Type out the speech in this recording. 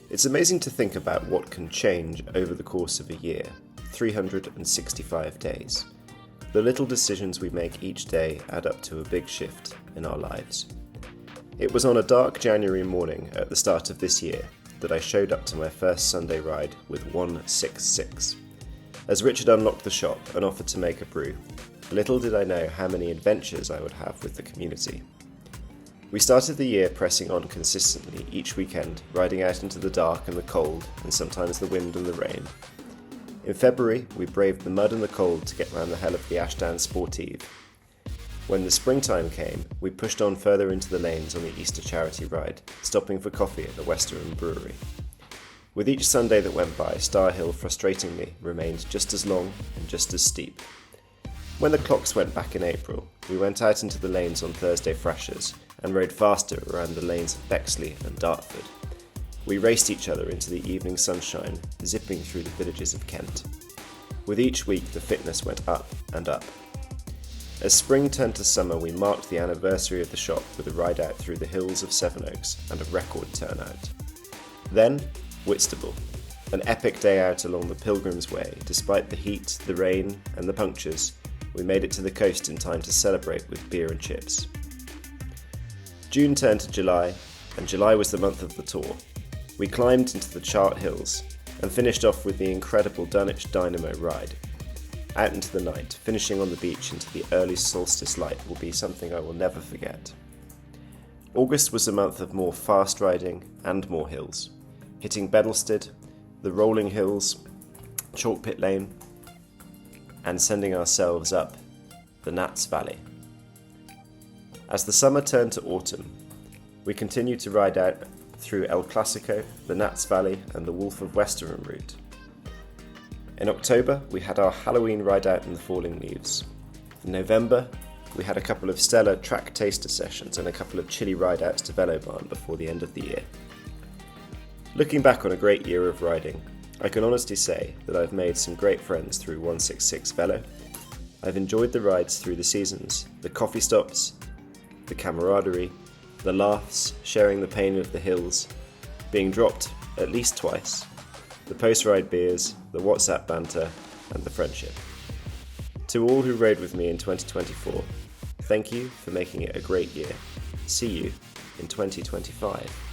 It's amazing to think about what can change over the course of a year, 365 days. The little decisions we make each day add up to a big shift in our lives. It was on a dark January morning at the start of this year that I showed up to my first Sunday ride with OneSixSix. As Richard unlocked the shop and offered to make a brew, little did I know how many adventures I would have with the community. We started the year pressing on consistently each weekend, riding out into the dark and the cold, and sometimes the wind and the rain. In February, we braved the mud and the cold to get round the hell of the Ashdown Sportive. When the springtime came, we pushed on further into the lanes on the Easter charity ride, stopping for coffee at the Westerham Brewery. With each Sunday that went by, Star Hill frustratingly remained just as long and just as steep. When the clocks went back in April, we went out into the lanes on Thursday Frashers and rode faster around the lanes of Bexley and Dartford. We raced each other into the evening sunshine, zipping through the villages of Kent. With each week, the fitness went up and up. As spring turned to summer, we marked the anniversary of the shop with a ride out through the hills of Sevenoaks and a record turnout. Then, Whitstable, an epic day out along the Pilgrim's Way. Despite the heat, the rain and the punctures, we made it to the coast in time to celebrate with beer and chips. June turned to July, and July was the month of the tour. We climbed into the Chart Hills and finished off with the incredible Dunwich Dynamo ride. Out into the night, finishing on the beach into the early solstice light will be something I will never forget. August was a month of more fast riding and more hills, hitting Bedlested, the rolling hills, Chalkpit Lane, and sending ourselves up the Nats Valley. As the summer turned to autumn, we continued to ride out through El Clasico, the Nats Valley and the Wolf of Westerham route. In October, we had our Halloween ride out in the falling leaves. In November, we had a couple of stellar track taster sessions and a couple of chilly ride outs to Velo Barn before the end of the year. Looking back on a great year of riding, I can honestly say that I've made some great friends through OneSixSix Velo. I've enjoyed the rides through the seasons, the coffee stops, the camaraderie, the laughs, sharing the pain of the hills, being dropped at least twice, the post-ride beers, the WhatsApp banter, and the friendship. To all who rode with me in 2024, thank you for making it a great year. See you in 2025.